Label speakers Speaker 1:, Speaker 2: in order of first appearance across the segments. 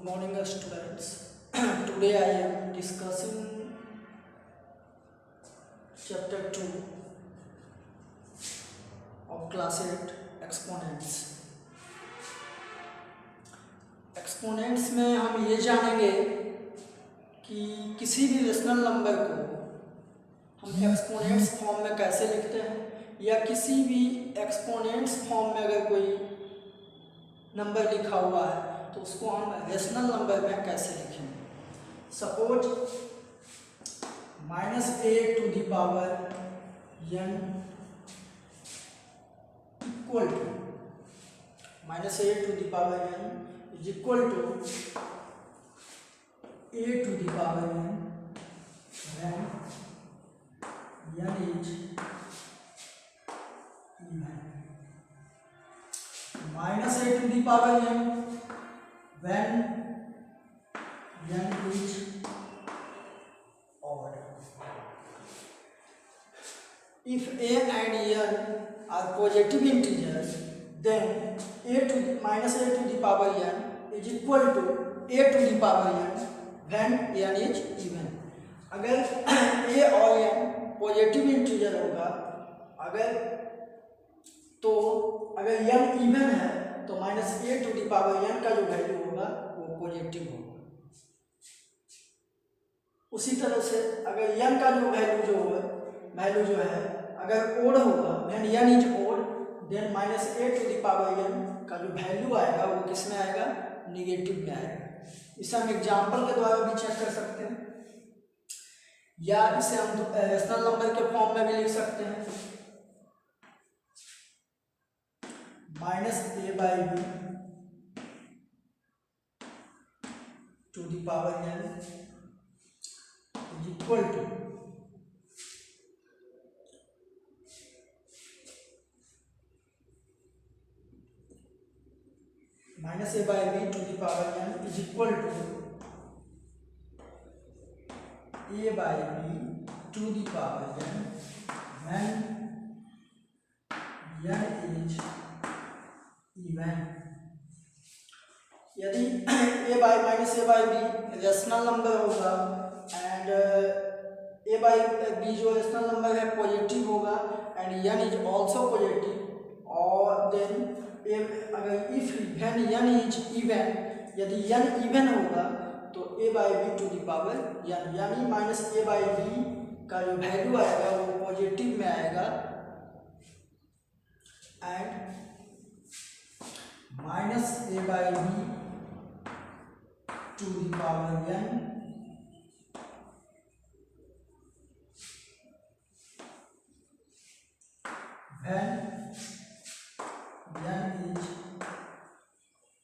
Speaker 1: Good morning, students. Today I am discussing chapter 2 of class 8 exponents. Exponents में हम ये जानेंगे कि किसी भी रेशनल नंबर को हम एक्सपोनेंट्स फॉर्म में कैसे लिखते हैं, या किसी भी एक्सपोनेंट्स फॉर्म में अगर कोई नंबर लिखा हुआ है तो उसको हम रेशनल नंबर में कैसे लिखेंगे। Suppose -a to the power n equal to -a to the power n is equal to a to the power n when n is even। -a to the power n when n is odd. If a and n are positive integers, then a to the -a to the power n is equal to a to the power n when n is even. अगर a और n positive integer होगा, अगर n even है तो -a to the power n का जो value होगा वो पॉजिटिव होगा। उसी तरह से अगर n का जो वैल्यू जो है अगर ओड होगा, when n is odd, then -a to the power n का जो वैल्यू आएगा वो किस में आएगा, निगेटिव में आएगा। इसे हम एग्जांपल के द्वारा भी चेक कर सकते हैं, या इसे हम रेशनल नंबर के फॉर्म में भी लिख सकते हैं। -a/b to the power n is equal to -a/b to the power n is equal to a/b to the power n when n is even। यदि a/-a/b रेशनल नंबर होगा and a/b जो rational number है positive होगा and n is also positive, और then अगर if when n is even, यदि n even होगा तो a/b to the power n, यानी -a/b का जो वैल्यू आएगा वो पॉजिटिव में आएगा, and -a/b to the power n when n is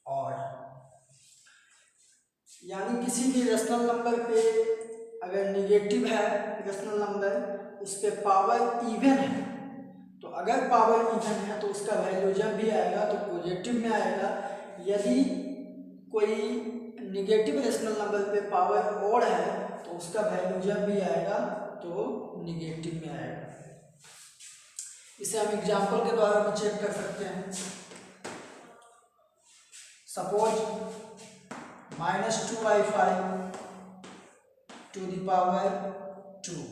Speaker 1: odd। यानी किसी भी रेशनल नंबर पे अगर निगेटिव है रेशनल नंबर, उस पे पावर इवन है, तो अगर पावर इवन है तो उसका वैल्यू जब भी आएगा तो पॉजिटिव में आएगा। यदि कोई निगेटिव रेशनल नंबर पे पावर ऑड है तो उसका वैल्यू जब भी आएगा तो निगेटिव में आएगा। इसे हम एग्जांपल के द्वारा भी चेक कर सकते हैं। Suppose -2/5 to the power 2,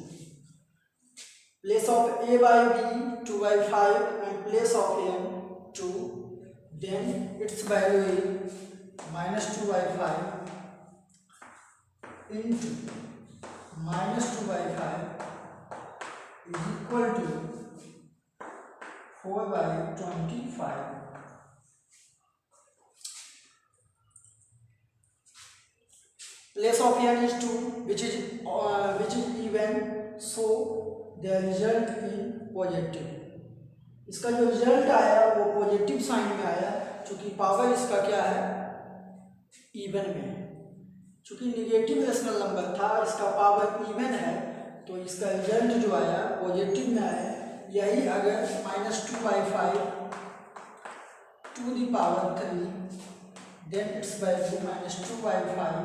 Speaker 1: place of a/b 2/5 and place of n 2, then its value is -2/5 into -2/5 is equal to 4/25। Place of n is 2, which is even, so the result in positive। इसका जो result आया वो positive sign में आया, क्योंकि power इसका क्या है, इवन में। चूंकि निगेटिव रेशनल नंबर था, इसका पावर इवन है, तो इसका रिजल्ट जो आया पॉजिटिव में आया। यही अगर -2/5 to the power 3, then its value -2/5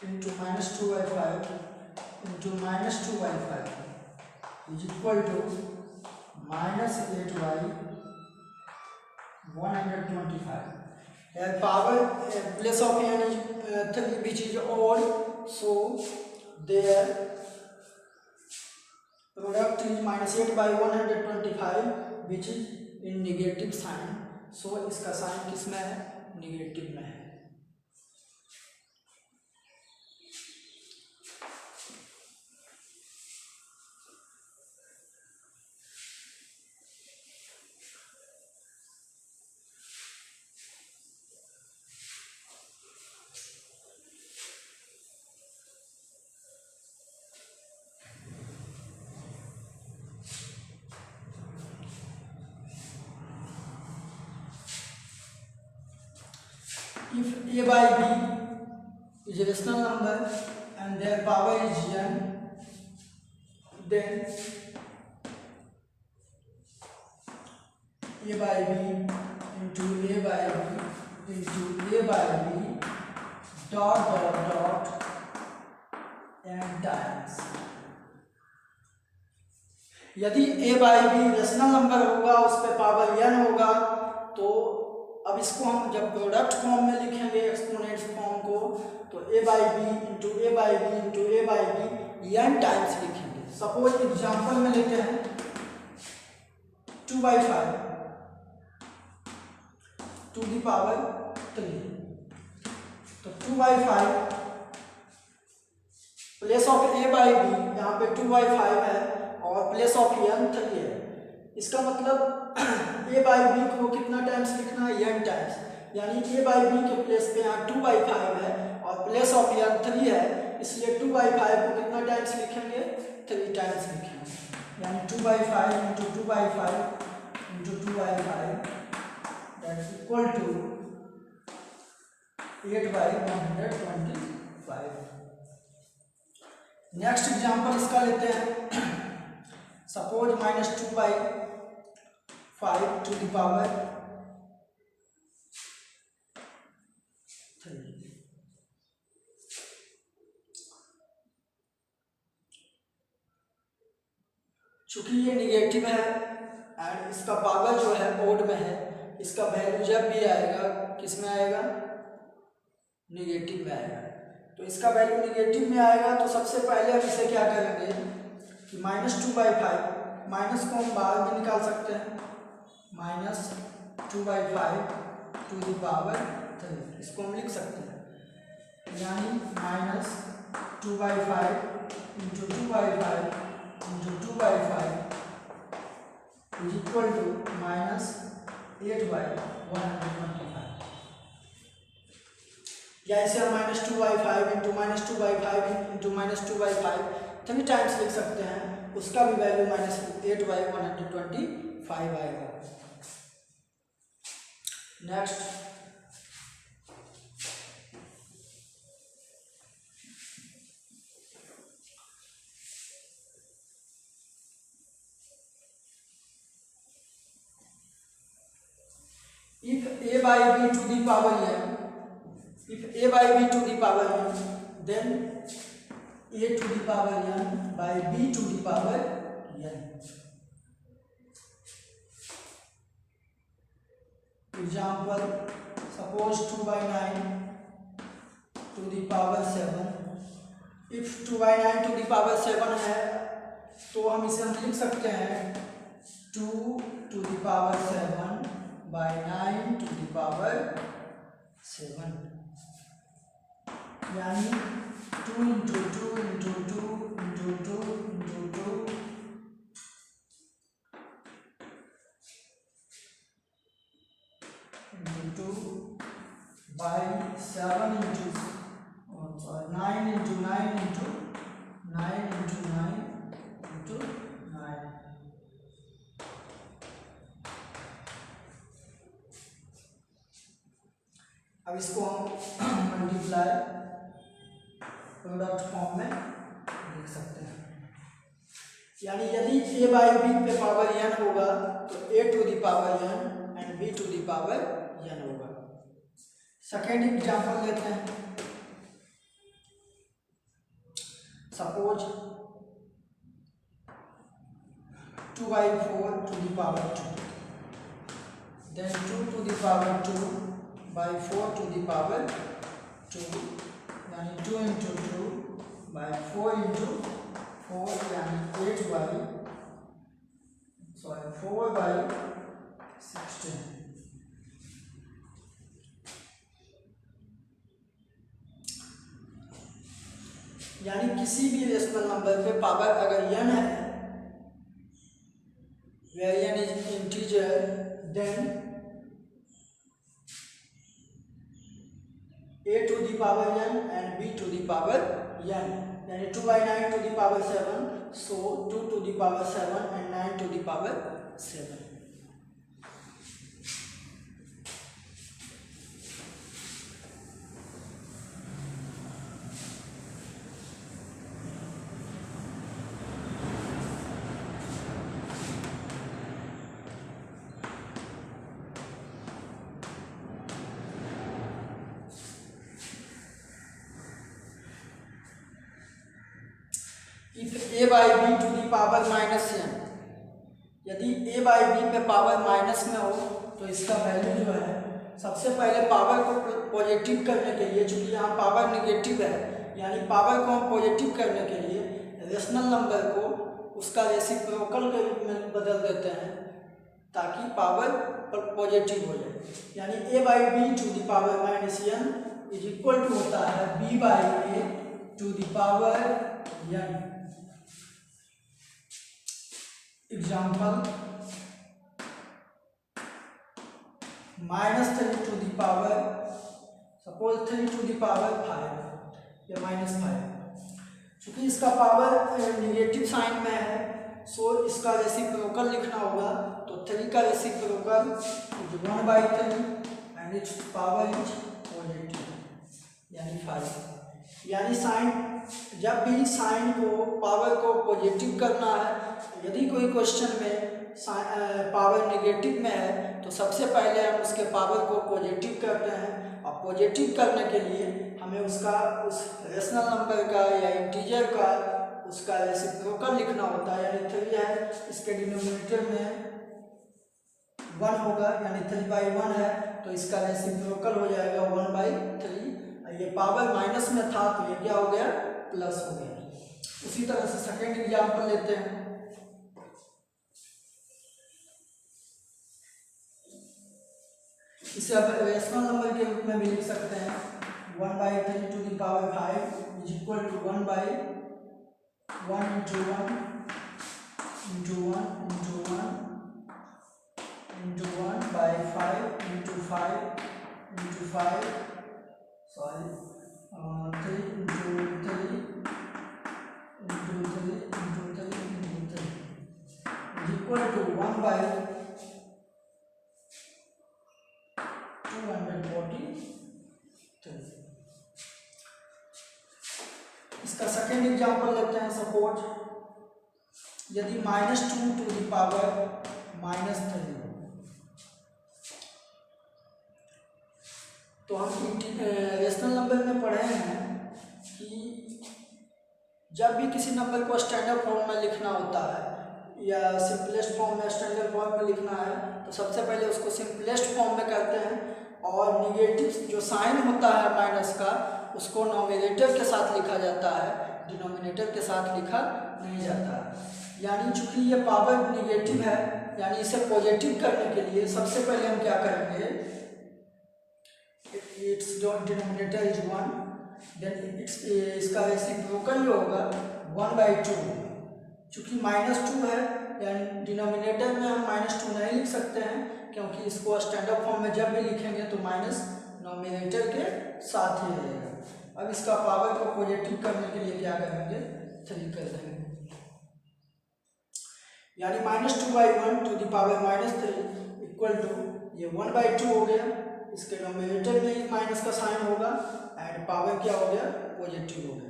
Speaker 1: into -2/5 into -2/5 is equal to -8/125 and power place of n is 3 which is odd, so their product is -8/125 which is in negative sign, so इसका sign किस में है, negative में है। If a by b is a rational number and their power is n, then a by b into a by b into a by b dot dot dot n times। यदि a by b rational number होगा, उस पे power n होगा, तो अब इसको हम जब प्रोडक्ट फॉर्म में लिखेंगे एक्सपोनेंट्स फॉर्म को, तो a by B into A by B into A by B n times लिखेंगे। सपोज एग्जांपल में लेते हैं 2/5 टू द पावर 3, तो 2/5 place of a by B यहाँ पे 2/5 है और प्लेस ऑफ n 3 है। इसका मतलब a बाई बी को कितना टाइम्स लिखना है, n टाइम्स, यानी a बाई बी के प्लेस पे यहाँ 2/5 है और प्लेस ऑफ n 3 है, इसलिए 2/5 को कितना टाइम्स लिखेंगे, 3 टाइम्स लिखेंगे, यानी 2/5 into 2/5 into 2/5 that is equal to 8/125। Next example इसका लेते हैं। Suppose -2/5 to the power 3। चूंकि ये निगेटिव है एंड इसका पावर जो है ओड में है, इसका वैल्यू जब भी आएगा किस में आएगा, निगेटिव में आएगा। तो इसका वैल्यू निगेटिव में आएगा, तो सबसे पहले हम इसे क्या करेंगे कि -2/5 माइनस को हम बाहर भी निकाल सकते हैं, -2/5 टू द पावर 3, इसको हम लिख सकते हैं, यानी -2/5 into 2/5 into 2/5 is equal to -8/125। या इसे हम -2/5 इंटू -2/5 इंटू -2/5 3 टाइम्स लिख सकते हैं, उसका भी वैल्यू -8/125 आएगा। Next if a by b to the power n, if a by b to the power n, then a to the power n by b to the power n। Example, suppose 2/9 to the power 7। if 2/9 to the power 7 है, तो हम इसे हम लिख सकते हैं 2 to the power 7 by 9 to the power 7, यानी 2 into 2 into 2 into 2 into 2 into 2 by 7 into 9 into 9 into 9 into 9 into 9। अब इसको हम मल्टीप्लाई प्रोडक्ट फॉर्म में लिख सकते हैं, यानी यदि a बाई बी पे पावर n होगा तो a to the power n and b to the power n होगा। सेकेंड एग्जांपल लेते हैं। Suppose 2/4 to the power 2, then 2 to the power 2/4 to the power 2, यानी 2 into 2/4 into 4 यानी 4/16। यानी किसी भी रेशनल नंबर पे पावर अगर n है, where n is integer, then a to the power n and b to the power n, यानी 2/9 to the power 7, so 2 to the power 7 and 9 to the power 7। If a by b to the power minus n, यदि a by b पे power minus में हो तो इसका value जो है, सबसे पहले पावर को पॉजिटिव करने के लिए, चूंकि यहाँ पावर निगेटिव है, यानी पावर को हम पॉजिटिव करने के लिए रेशनल नंबर को उसका रेसिप्रोकल के रूप में बदल देते हैं ताकि पावर पॉजिटिव हो जाए। यानी a by b to the power minus n is equal to होता है b by a to the power n। Example, -3 to the power, suppose 3 to the power 5 या -5, चूंकि इसका पावर निगेटिव साइन में है, सो इसका रेसिप्रोकल लिखना होगा, तो 3 का reciprocal 1/3 and it's power is positive यानी 5। यानी साइन, जब भी साइन को, पावर को पॉजिटिव करना है, यदि कोई क्वेश्चन में पावर नेगेटिव में है तो सबसे पहले हम उसके पावर को पॉजिटिव करते हैं, और पॉजिटिव करने के लिए हमें उसका, उस रेशनल नंबर का या इंटीजर का उसका रेसिप्रोकल लिखना होता है। यानी 3 है, इसके डिनोमिनेटर में 1 होगा, यानी 3/1 है, तो इसका रेसिप्रोकल हो जाएगा 1/3। ये पावर माइनस में था तो ये क्या हो गया, प्लस हो गया। उसी तरह से सेकेंड एग्जाम्पल लेते हैं। इसे आप रेशनल नंबर के रूप में भी लिख सकते हैं। 1/3 to the power 5 is equal to 1/1 into 1 into 1 into 1 into 1/5 into 5 into 5, sorry, 3 into 3 into 3 into 3 into 3 is equal to 1/243। इसका सेकेंड एग्जाम्पल लेते हैं। सपोज यदि -2 to the power -3, तो हम रेशनल नंबर में पढ़े हैं कि जब भी किसी नंबर को स्टैंडर्ड फॉर्म में लिखना होता है या सिंपलेस्ट फॉर्म में, स्टैंडर्ड फॉर्म में लिखना है, तो सबसे पहले उसको सिंपलेस्ट फॉर्म में करते हैं, और निगेटिव जो साइन होता है माइनस का, उसको नॉमिनेटर के साथ लिखा जाता है, डिनोमिनेटर के साथ लिखा नहीं जाता है। यानी चूंकि ये पावर निगेटिव है, यानी इसे पॉजिटिव करने के लिए सबसे पहले हम क्या करेंगे, इट्स डिनोमिनेटर इज 1, देन इसका रेसिप्रोकल जो होगा 1/2। चूंकि -2 है, यानी डिनोमिनेटर में हम -2 नहीं लिख सकते हैं, क्योंकि इसको स्टैंडर्ड फॉर्म में जब भी लिखेंगे तो माइनस नॉमिनेटर के साथ ही रहेगा। अब इसका पावर को पॉजिटिव करने के लिए क्या करेंगे, 3 कर देंगे। यानी -2/1 to the power -3 equal to ये 1/2 हो गया, इसके नॉमिनेटर में ही माइनस का साइन होगा, एंड पावर क्या हो गया, पॉजिटिव हो गया।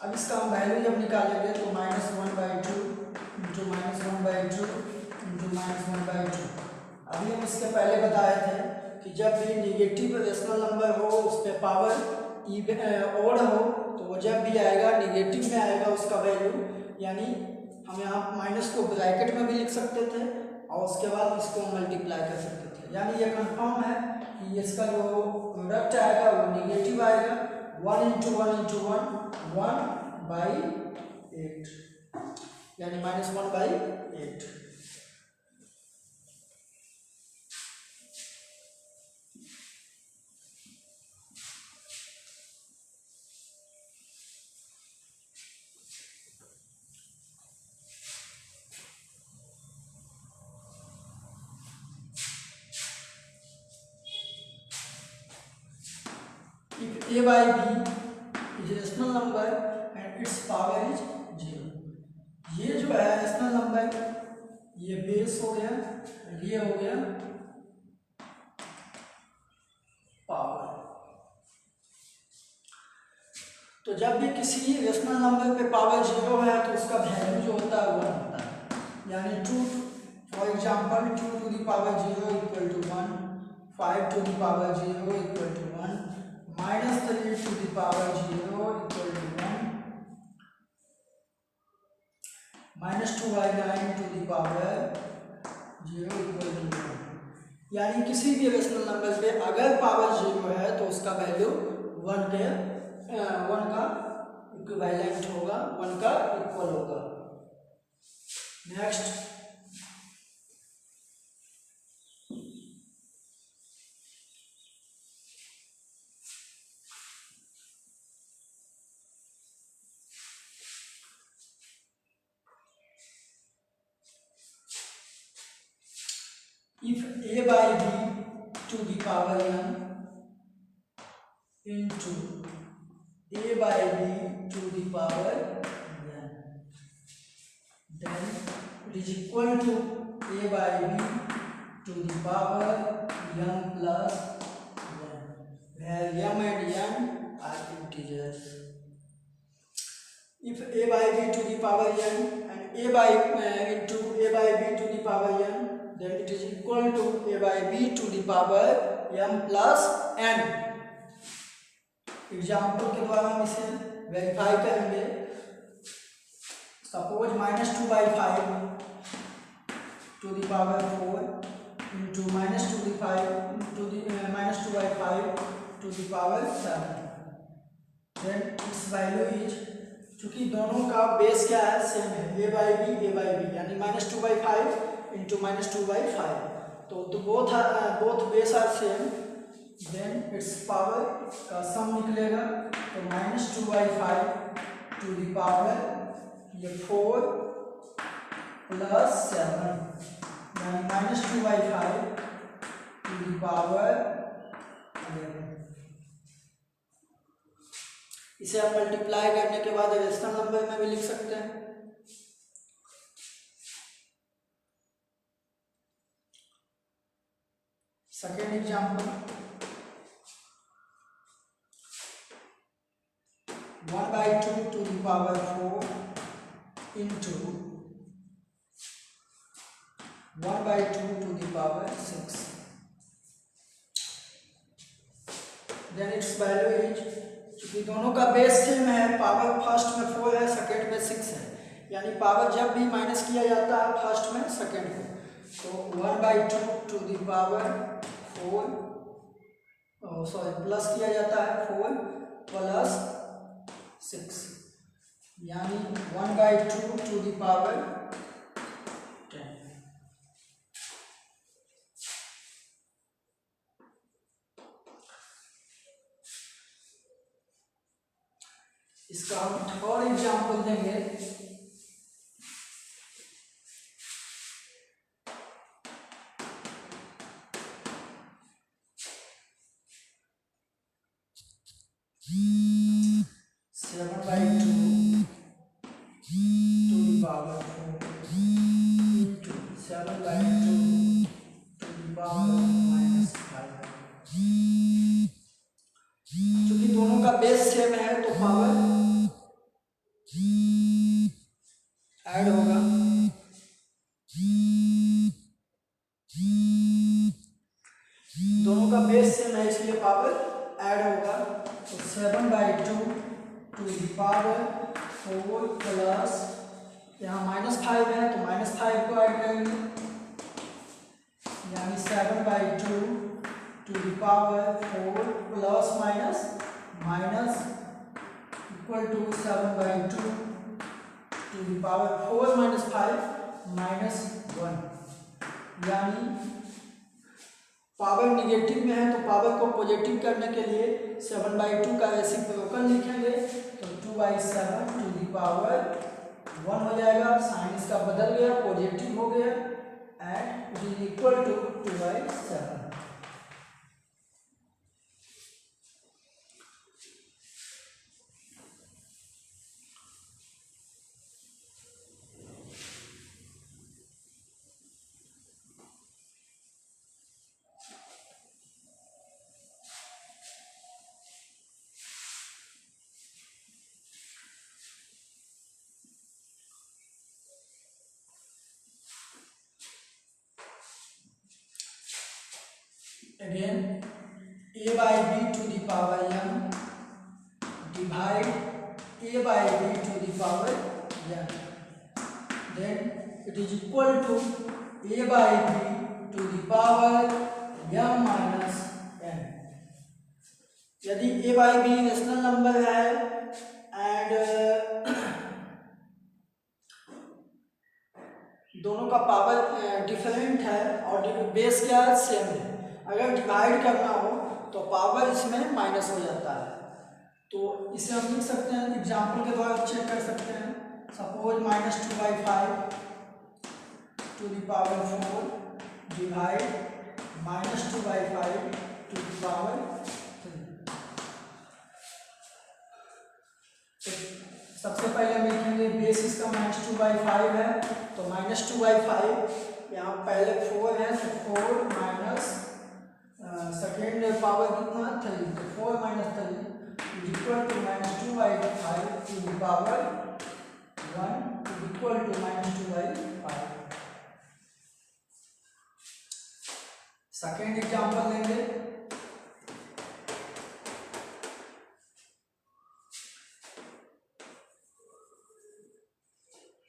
Speaker 1: अब इसका हम वैल्यू जब निकालेंगे तो -1/2 इंटू -1/2 इंटू -1/2। अभी हम इसके पहले बताए थे कि जब भी निगेटिव रेशनल नंबर हो, उस पर पावर ओड हो, तो वो जब भी आएगा निगेटिव में आएगा उसका वैल्यू, यानी हम यहाँ माइनस को ब्रैकेट में भी लिख सकते थे और उसके बाद इसको मल्टीप्लाई कर सकते थे, यानी ये कंफर्म है कि इसका जो प्रोडक्ट आएगा वो निगेटिव आएगा। 1 × 1 × 1 1/8 यानी -1/8। If a by b is rational number and its power is 0, ये जो है रेशनल नंबर, ये बेस हो गया, ये हो गया पावर। तो जब भी किसी रेशनल नंबर पे पावर 0 है तो उसका वैल्यू जो होता है 1 होता है, यानी 2 for example 2 to the power 0 equal to 1, 5 to the power 0 equal to 1, -3 to the power 0 equal to 1, -2/9 to the power 0 equal to 1। यानी किसी भी रेशनल नंबर पे अगर पावर 0 है तो उसका वैल्यू 1 का इक्विवेलेंट होगा, 1 का इक्वल होगा। Next, if a by b to the power n into a by b to the power n, then it is equal to a by b to the power n plus n, where m and n are integers. If a by b to the power n and a by into a by b to the power n, then it is equal to a by b to the power m plus n। Example के द्वारा हम इसे verify करेंगे। Suppose -2/5 to the power 4 into -2/5 to the power 7, then its value is, चूंकि दोनों का base क्या है, सेम है, a by b यानी -2/5 into -2/5, तो both base are same, then its power का सम निकलेगा, तो -2/5 to the power ये 4 plus 7 यानी -2/5 to the power 11। इसे आप मल्टीप्लाई करने के बाद रेशनल नंबर में भी लिख सकते हैं। Second example, 1/2 to the power 4 into 1/2 to the power 6, then its value is, क्योंकि दोनों का बेस सेम है, पावर फर्स्ट में 4 है, सेकेंड में 6 है, यानी पावर जब भी माइनस किया जाता है फर्स्ट में सेकेंड को, तो 1/2 to the power 4 प्लस किया जाता है 4 plus 6 यानी 1/2 to the power 10। इसका हम थर्ड एग्जाम्पल देंगे। चूंकि दोनों का बेस सेम है तो पावर ऐड होगा, दोनों का बेस सेम है इसलिए पावर ऐड होगा, तो 7/2 to the power 4 plus यहाँ -5 है तो -5 को ऐड करेंगे, यानी 7/2 to the power 4 plus minus minus equal to 7/2 to the power 4 - 5 -1, यानी पावर निगेटिव में है तो पावर को पॉजिटिव करने के लिए 7/2 का रेसिप्रोकल लिखेंगे, तो 2/7 टू द पावर 1 हो जाएगा, साइन इसका बदल गया, पॉजिटिव हो गया, and it is equal to 2/7। Again, a/b to the power m divide a/b to the power n, then it is equal to a/b to the power m minus n। यदि a/b rational number है and दोनों का power different है और base क्या है, same है, अगर डिवाइड करना हो तो पावर इसमें माइनस हो जाता है, तो इसे हम लिख सकते हैं, एग्जाम्पल के द्वारा चेक कर सकते हैं। Suppose -2/5 to the power 4 divide -2/5 to the power 3। सबसे पहले हम लिखेंगे बेस इसका -2/5 है, तो -2/5 यहाँ पहले 4 है तो 4 माइनस सेकेंड पावर कितना 3, तो 4 - 3 is equal to -2/5 to the power 1 is equal to -2/5। Second example लेंगे,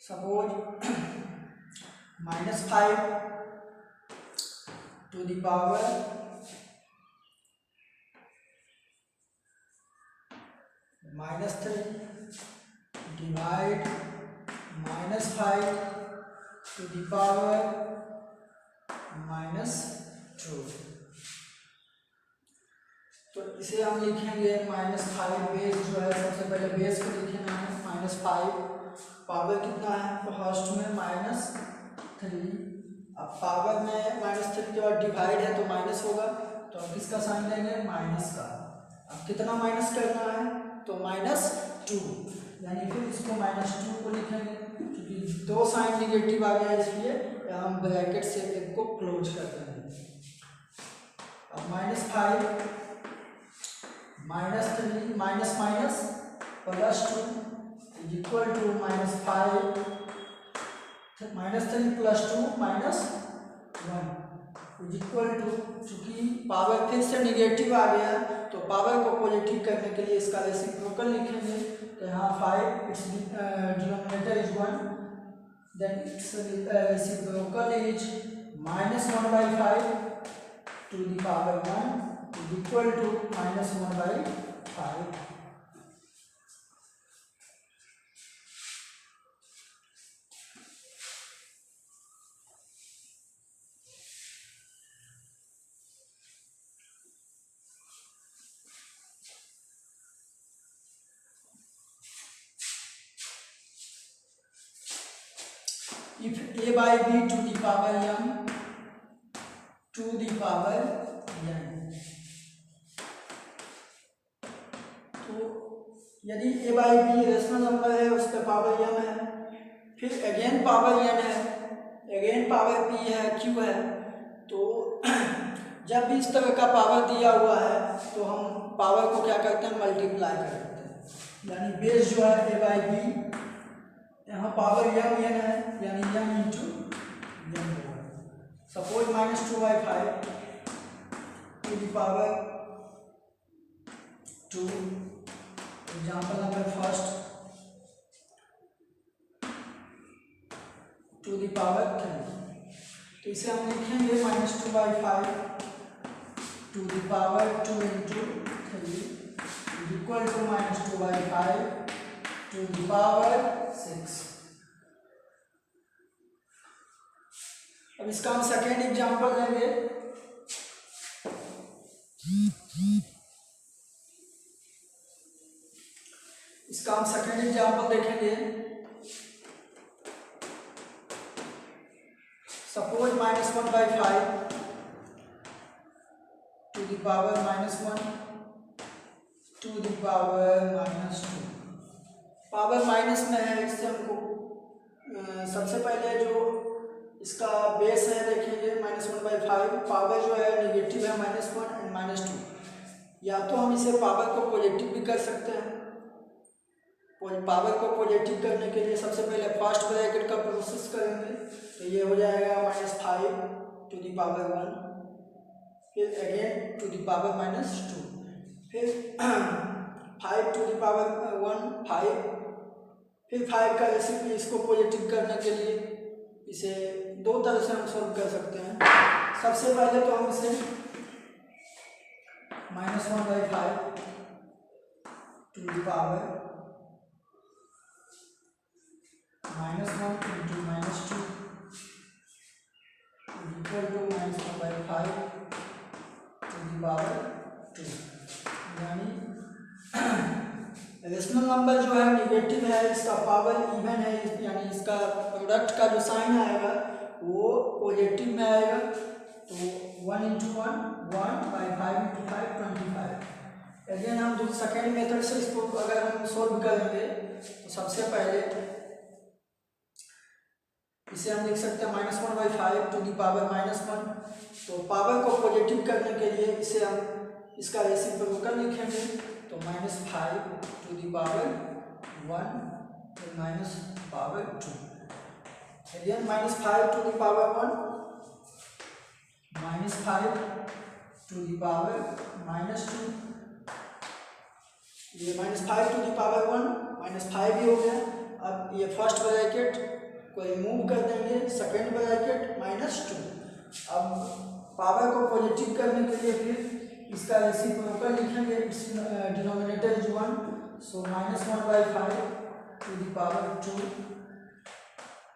Speaker 1: suppose -5 to the power -3 divide -5 to the power -2, तो इसे हम लिखेंगे -5 बेस जो है, सबसे पहले बेस को लिखना है -5, पावर कितना है फर्स्ट में -3, अब पावर में -3 के बाद डिवाइड है तो माइनस होगा, तो अब किसका साइन लेंगे, माइनस का। अब कितना माइनस करना है तो -2, यानी फिर इसको -2 को लिखेंगे, क्योंकि दो साइन निगेटिव आ गया इसलिए हम ब्रैकेट से एक को क्लोज कर देंगे। अब -5 -3 minus minus +2 is equal to -5 -3 + 2 -1 is equal to, चूंकि पावर फिर से निगेटिव आ गया तो पावर को पॉजिटिव करने के लिए इसका रेसिप्रोकल लिखेंगे, तो यहाँ 5 its denominator is 1, then its reciprocal is -1/5 to the power 1 is equal to -1/5। If a/b to the power m to the power n, तो यदि a/b रेशनल नंबर है उस पर पावर m है, फिर अगेन पावर n है, again power p है, q है, तो जब भी इस तरह का पावर दिया हुआ है तो हम पावर को क्या करते हैं, मल्टीप्लाई करते हैं, यानी बेस जो है a/b, यहाँ पावर m n है, यानी m इंटू n होगा। Suppose -2/5 to the power 2, example number first, to the power 3। तो इसे हम लिखेंगे -2/5 to the power 2 into 3 equal to -2/5 to the power 6। अब इसका हम सेकेंड एग्जांपल लेंगे। इसका हम सेकेंड एग्जांपल देखेंगे। Suppose -1/5 to the power -1 to the power -2। Power minus में है, इससे हमको सबसे पहले जो इसका बेस है देखेंगे -1/5। पावर जो है नेगेटिव है -1 एंड -2। या तो हम इसे पावर को पॉजिटिव भी कर सकते हैं। पावर को पॉजिटिव करने के लिए सबसे पहले फर्स्ट ब्रैकेट का प्रोसेस करेंगे। तो ये हो जाएगा -5 टू द पावर 1, फिर अगेन टू द पावर -2, फिर 5 टू द पावर 1 5, फिर 5 का रेसिपी इसको पॉजिटिव करने के लिए इसे दो तरह से हम सॉल्व कर सकते हैं। सबसे पहले तो हम इसे -1/5 to the power -1 into -2 equal to -1/5 to the power 2। यानी रेशनल नंबर जो है नेगेटिव है, इसका पावर इवन है, यानी इसका प्रोडक्ट का जो साइन आएगा वो पॉजिटिव में आएगा। तो 1 इंटू 1 1/5 इंटू 5 25। अगेन हम जो सेकेंड मेथड से इसको अगर हम सॉल्व करेंगे तो सबसे पहले इसे हम लिख सकते हैं -1/5 टू द पावर -1। तो पावर को पॉजिटिव करने के लिए इसे हम इसका रेसिप्रोकल लिखेंगे। तो -5 टू द पावर 1 फिर -power 2। Again -5 to the power 1 -5 to the power -2। ये -5 टू द पावर 1 -5 भी हो गया। अब ये फर्स्ट ब्रैकेट को रिमूव कर देंगे, सेकेंड ब्रैकेट -2। अब पावर को पॉजिटिव करने के लिए फिर इसका रेसिप्रोकल लिखेंगे। Denominator is 1, so -1/5 to the power 2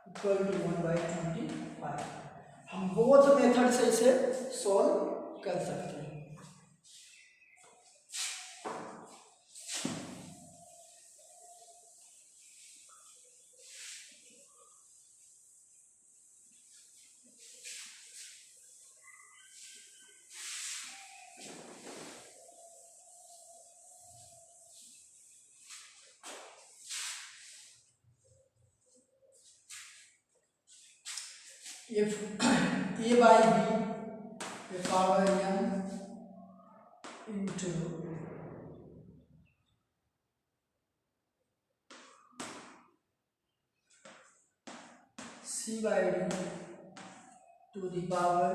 Speaker 1: equal to 1/25। हम बोथ मेथड से इसे सॉल्व कर सकते हैं। If a by b the power n into c by d to the power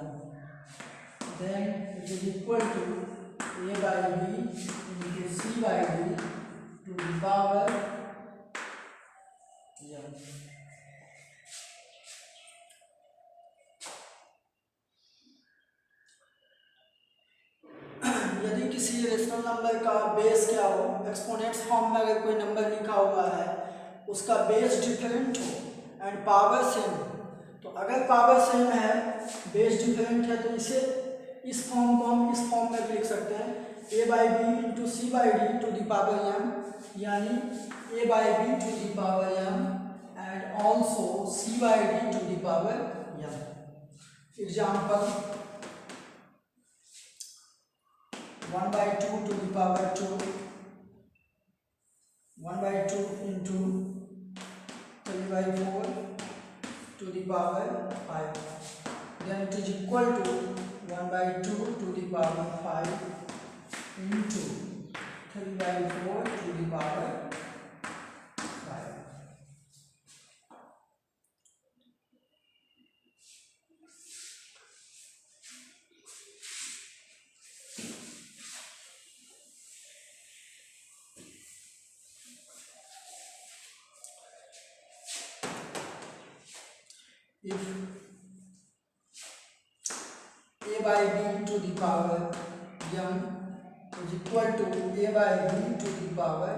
Speaker 1: m, then it is equal to a by b into c by d to the power m। यदि किसी rational number का base क्या हो, exponents form में अगर कोई number लिखा हुआ है, उसका बेस डिफरेंट हो एंड पावर सेम, तो अगर पावर सेम है, बेस डिफरेंट है, तो इसे इस फॉर्म को हम इस फॉर्म में लिख सकते हैं a by b into c by d to the power m, यानी a by b to the power m and also c by d to the power m। Example 1/2 to the power 2, 1/2 into 3/4 to the power 5, then it is equal to 1/2 to the power 5 into 3/4 to the power 5। if a by b to the power m is equal to a by b to the power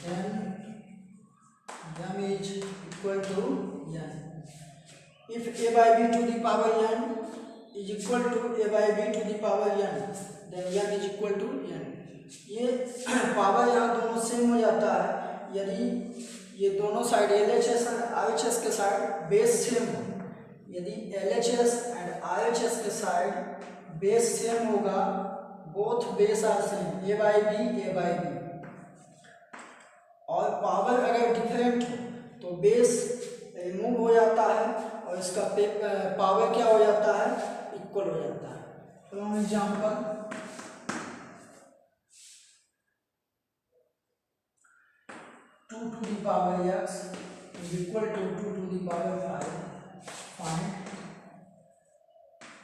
Speaker 1: m, then m is equal to n. If a by b to the power n is equal to a by b to the power n, then n is equal to n. ये power यहाँ दोनों same हो जाता है यदि ये दोनों side LHS और RHS के साइड बेस सेम हो। यदि LHS एंड RHS के साइड बेस सेम होगा, both base are same, a by b, और पावर अगर डिफरेंट हो तो बेस रिमूव हो जाता है और इसका पावर क्या हो जाता है, इक्वल हो जाता है। For example 2 to the power x is equal to 2 to the power 5. Find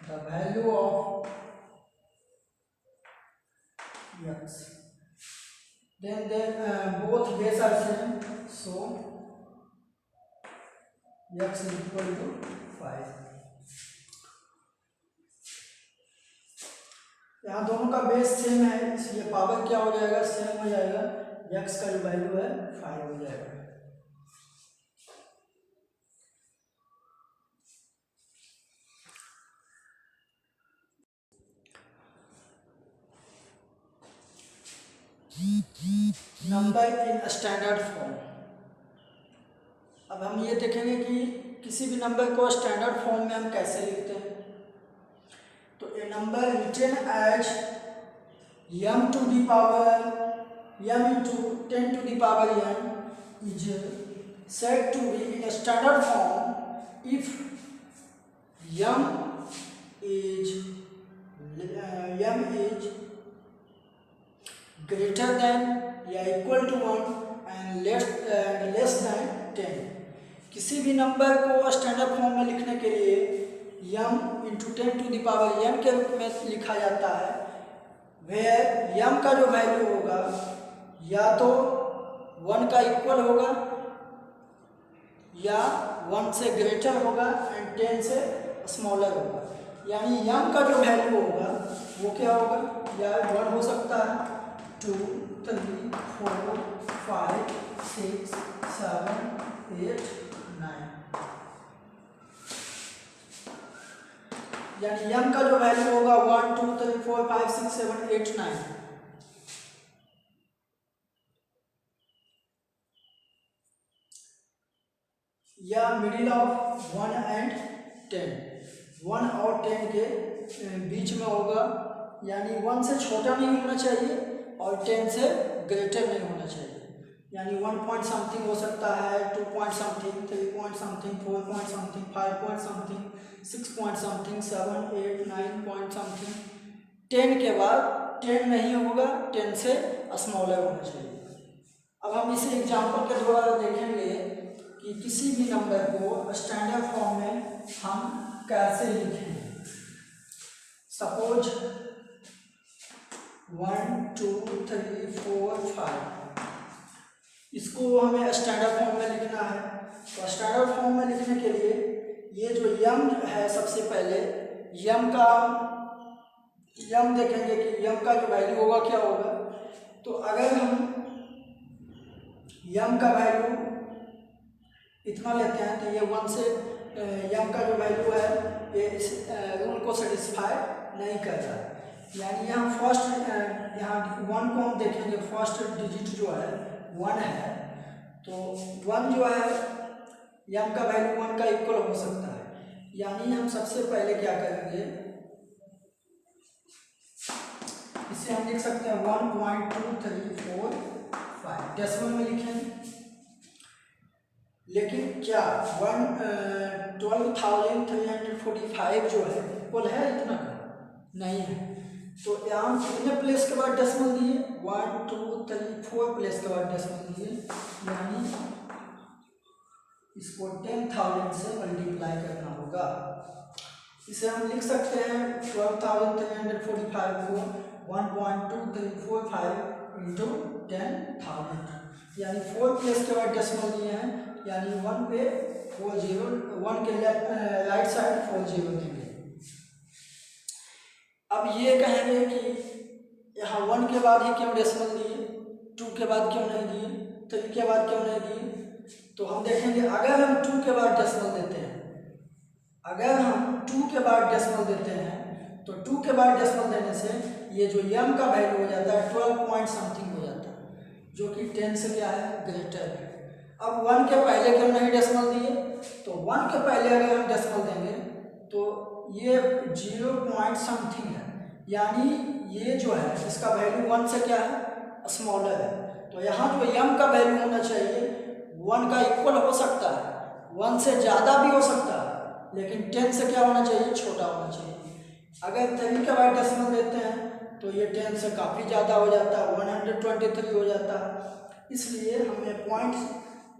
Speaker 1: the value of x. Then both base are same, so x is equal to 5. यहाँ दोनों का बेस सेम है, इसलिए पावर क्या हो जाएगा, सेम हो जाएगा। x का जो वैल्यू है 5 हो जाएगा। Number in standard form. अब हम ये देखेंगे कि किसी भी नंबर को स्टैंडर्ड फॉर्म में हम कैसे लिखते हैं। तो a number written as m to the power m into 10 to the power n is said to be in a standard form if m is greater than या equal to 1 and less than 10। किसी भी number को standard form में लिखने के लिए m into 10 to the power n के रूप में लिखा जाता है, वेयर m का जो वैल्यू होगा या तो 1 का इक्वल होगा या 1 से ग्रेटर होगा एंड 10 से स्मॉलर होगा। यानी m का जो वैल्यू होगा वो क्या होगा, या 1 हो सकता है, 2, 3, 4, 5, 6, 7, 8, 9। यानी m का जो वैल्यू होगा 1, 2, 3, 4, 5, 6, 7, 8, 9। या मिडिल ऑफ 1 एंड 10, 1 और 10 के बीच में होगा, यानी 1 से छोटा नहीं होना चाहिए और 10 से ग्रेटर नहीं होना चाहिए। यानी 1 पॉइंट समथिंग हो सकता है, 2 point something, 3 point something, 4 point something, 5 point something, 6 point something, 7, 8, 9 point something. 10 के बाद 10 नहीं होगा, 10 से स्मॉलर होना चाहिए। अब हम इसे एग्जाम्पल के द्वारा देखेंगे कि किसी भी नंबर को स्टैंडर्ड फॉर्म में हम कैसे लिखें। सपोज 1, 2, 3, 4, 5, इसको हमें स्टैंडर्ड फॉर्म में लिखना है। तो स्टैंडर्ड फॉर्म में लिखने के लिए ये जो m है, सबसे पहले m देखेंगे कि m का जो वैल्यू होगा क्या होगा। तो अगर हम m का वैल्यू इतना लेते हैं तो ये 1 से m का जो वैल्यू है ये इस रूल को सेटिस्फाई नहीं करता। यानी यहाँ फर्स्ट यहाँ 1 को हम देखेंगे, फर्स्ट डिजिट जो है 1 है, तो 1 जो है m का वैल्यू 1 का इक्वल हो सकता है। यानी हम सबसे पहले क्या करेंगे, इसे हम लिख सकते हैं 1.234 डेसिमल में लिखेंगे। लेकिन क्या 12,345 जो है इक्वल है इतना का? नहीं है। तो यहाँ कितने प्लेस के बाद डेसिमल दिए, 1, 2, 3, 4 प्लेस के बाद डेसिमल दिए, यानी इसको 10,000 से मल्टीप्लाई करना होगा। इसे हम लिख सकते हैं 12,345 को 1.2345 इंटू 10,000, यानी 4 प्लेस के बाद डेसिमल दिए हैं, यानी 1 पे 4 0, 1 के राइट साइड 4 0 देंगे। अब ये कहेंगे कि यहाँ 1 के बाद ही क्यों डेसिमल दिए, 2 के बाद क्यों नहीं दिए, 3 के बाद क्यों नहीं दिए। तो हम देखेंगे अगर हम 2 के बाद डेसिमल देते हैं, अगर हम 2 के बाद डेसिमल देते हैं तो 2 के बाद डेसिमल देने से ये जो m का वैल्यू हो जाता है 12 पॉइंट समथिंग हो जाता है, जो कि 10 से क्या है ग्रेटर है। अब 1 के पहले क्यों नहीं डेसिमल दिए, तो 1 के पहले अगर हम डेसिमल देंगे तो ये 0 पॉइंट समथिंग है, यानी ये जो है इसका वैल्यू 1 से क्या है स्मॉलर है। तो यहाँ जो m का वैल्यू होना चाहिए 1 का इक्वल हो सकता है, 1 से ज़्यादा भी हो सकता है, लेकिन 10 से क्या होना चाहिए छोटा होना चाहिए। अगर 3 के बाद डेसिमल देते हैं तो ये 10 से काफ़ी ज़्यादा हो जाता है, 123 हो जाता है। इसलिए हमें पॉइंट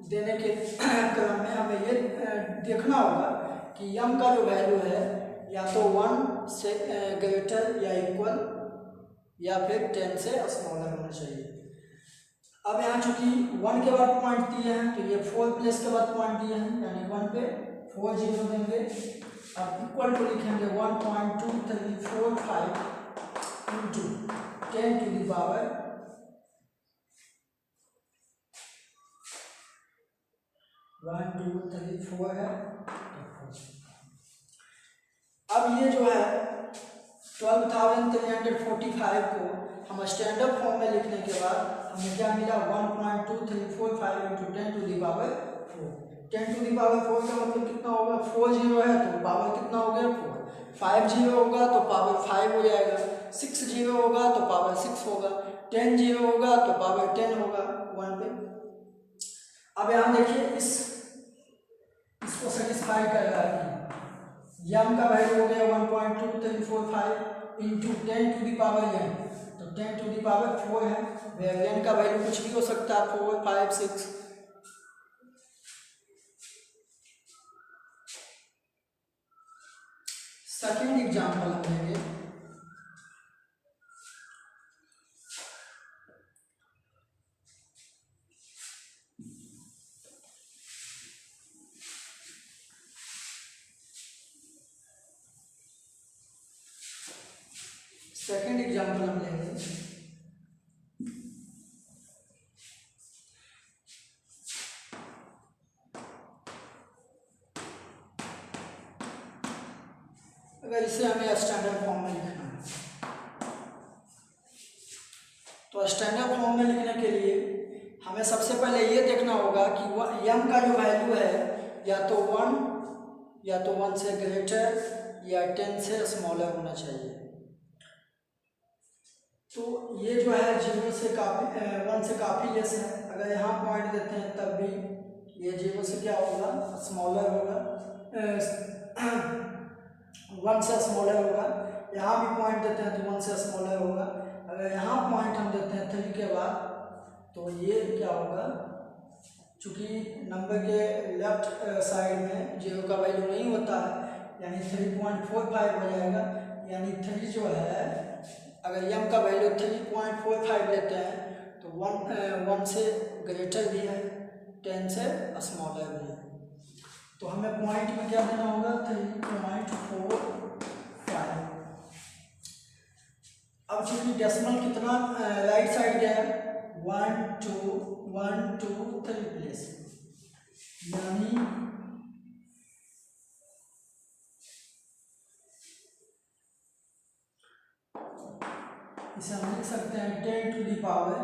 Speaker 1: देने के क्रम में हमें ये देखना होगा कि m का जो वैल्यू है या तो 1 से ग्रेटर या इक्वल या फिर 10 से स्मॉलर होना चाहिए। अब यहाँ चूंकि 1 के बाद पॉइंट दिए हैं तो ये 4 प्लस के बाद पॉइंट दिए हैं, यानी 1 पे 4 0 देंगे। अब इक्वल टू लिखेंगे 1.2345 इंटू 10 टू द पावर 1 2 3 4 है। अब ये जो है 12,345 को हम स्टैंडर्ड फॉर्म में लिखने के बाद हमें क्या मिला 1.2345 into 10 to the power 4। 10 to the power 4 का मतलब कितना होगा, 4 0 है तो पावर कितना हो गया 4, 5 0 होगा तो पावर 5 हो जाएगा, 6 0 होगा तो पावर 6 होगा, 10 0 होगा तो पावर 10 होगा 1 पे। अब यहाँ देखिए इसको सेटिस्फाई कर रहा है कि m का वैल्यू हो गया 1.2345 into 10 to the power n, तो 10 टू द पावर 4 है, n का वैल्यू कुछ भी हो सकता है 4 5 6। सेकेंड एग्जाम्पल हम लेंगे। सेकेंड एग्जाम्पल हम लेंगे। अगर इसे हमें स्टैंडर्ड फॉर्म में लिखना है तो स्टैंडर्ड फॉर्म में लिखने के लिए हमें सबसे पहले ये देखना होगा कि m का जो वैल्यू है या तो 1 से ग्रेटर या 10 से स्मॉलर होना चाहिए। तो ये जो है 0 से काफ़ी 1 से काफ़ी लेस है, अगर यहाँ पॉइंट देते हैं तब भी ये 0 से क्या होगा स्मॉलर होगा, 1 से स्मॉलर होगा। यहाँ भी पॉइंट देते हैं तो 1 से स्मॉलर होगा। अगर यहाँ पॉइंट हम देते हैं 3 के बाद तो ये क्या होगा, चूँकि नंबर के लेफ्ट साइड में 0 का वैल्यू नहीं होता है, यानी 3.45 हो जाएगा। यानी 3 जो है अगर m का वैल्यू 3.45 लेते हैं तो 1 से ग्रेटर भी है, 10 से स्मॉलर भी है। तो हमें पॉइंट में क्या देना होगा 3.45। अब चूंकि डेसिमल कितना राइट साइड गया 1 2 3 प्लेस, यानी इसे हम लिख सकते हैं 10 टू द पावर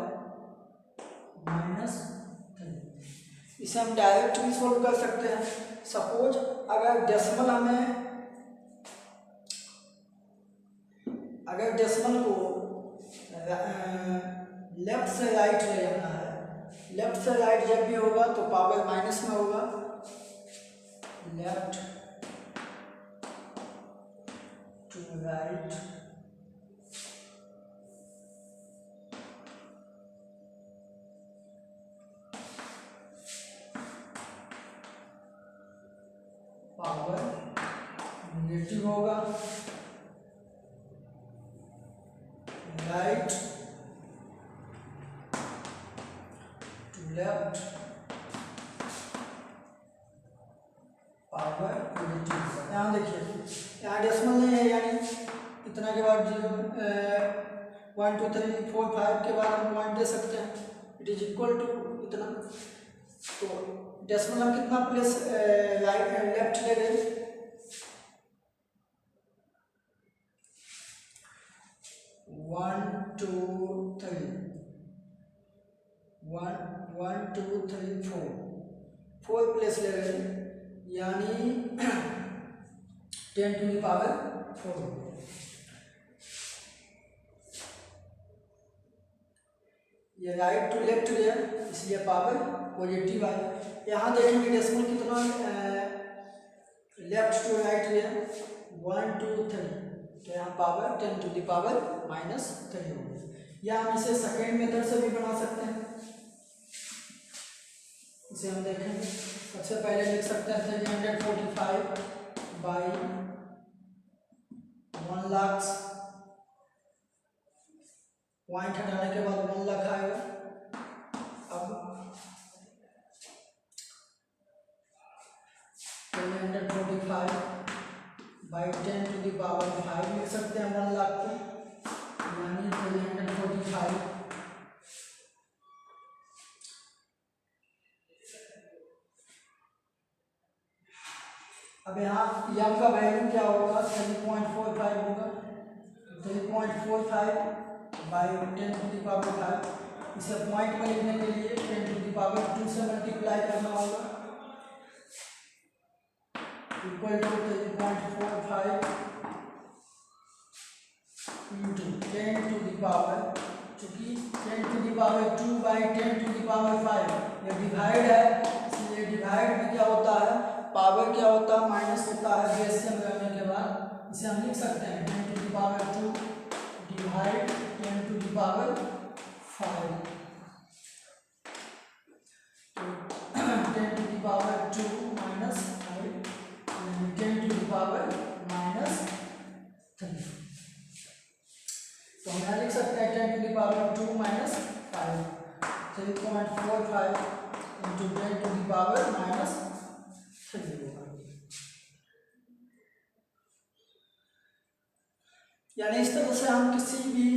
Speaker 1: -3। इसे हम डायरेक्ट भी सोल्व कर सकते हैं। सपोज अगर डेसिमल को लेफ्ट से राइट ले जाना है, लेफ्ट से राइट जब भी होगा तो पावर माइनस में होगा, left to right power negative होगा, right to left power positive होगा। यहाँ देखिए, यहाँ डेसिमल नहीं है, यानी इतना के बाद 1 2 3 4 5 के बाद हम पॉइंट दे सकते हैं, इट इज इक्वल टू इतना। तो डेसिमल हम कितना प्लेस लेफ्ट ले गए, 1 2 3 4 प्लेस ले गए, यानी 10 टू द पावर 4। ये राइट टू लेफ्ट गया, इसलिए पावर पॉजिटिव आई। यहाँ देखेंगे डेसिमल कितना लेफ्ट टू राइट गया, 1 2 3, तो यहाँ पावर 10 टू द पावर -3 हो गया। या हम इसे सेकेंड मेथड से भी बना सकते हैं, इसे हम देखेंगे। सबसे पहले लिख सकते हैं 345 बाई 1 लाख, पॉइंट हटाने के बाद 1 लाख आएगा। अब 345 बाई 10 टू द पावर 5 लिख सकते हैं 1 लाख को, यानी 345। अब यहाँ यम का वैल्यू क्या होगा, 3.45 होगा। 3.45 बाई 10 टू द पावर 5, इसे पॉइंट में लिखने के लिए 10 टू द पावर 2 से मल्टीप्लाई करना होगा, equal to 3.45 into 10 to the power, चूँकि 10 to the power 2 by 10 to the power 5 ये डिवाइड है, इसलिए डिवाइड में क्या होता है, पावर क्या होता है, माइनस होता है बेस से करने के बाद। इसे हम लिख सकते हैं 10 to the power 2 divide 10 to the power 5, तो 10 to the power 2 minus 5, 10 to the power -3। तो हम यहाँ लिख सकते हैं 10 to the power 2 minus 5, 3.45 into 10 to the power -3 होगा। यानी इस तरह से हम किसी भी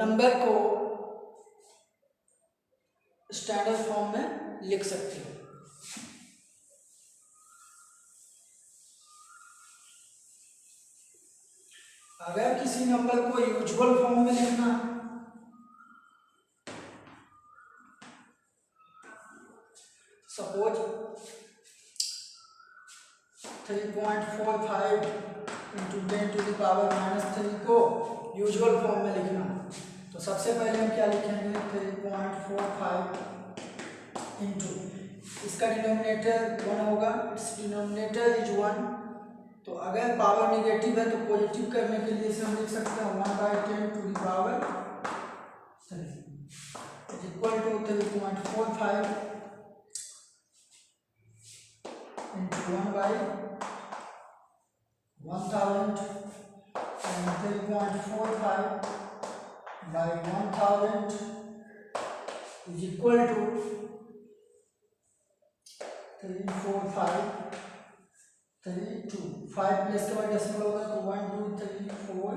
Speaker 1: नंबर को स्टैंडर्ड फॉर्म में लिख सकते हैं। अगर किसी नंबर को यूजुअल फॉर्म में लिखना है, suppose 3.45 into 10 to the power -3 को यूजुअल फॉर्म में लिखना, तो सबसे पहले हम क्या लिखेंगे, 3.45 इंटू, इसका डिनोमिनेटर 1 होगा, इट्स डिनोमिनेटर इज 1। तो अगर पावर निगेटिव है तो पॉजिटिव करने के लिए इसे हम लिख सकते हैं 1/10 to the power 3 equal to 3.45 into 1/1000 and 3.45 by 1000 is equal to 34532। 5 plus के बाद डेसिमल होगा तो 1 2 3 4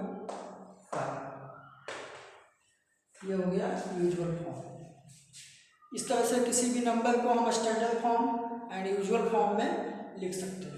Speaker 1: 5, ये हो गया यूजुअल फॉर्म। इस तरह से किसी भी नंबर को हम standard form and usual form में लिख सकते हैं।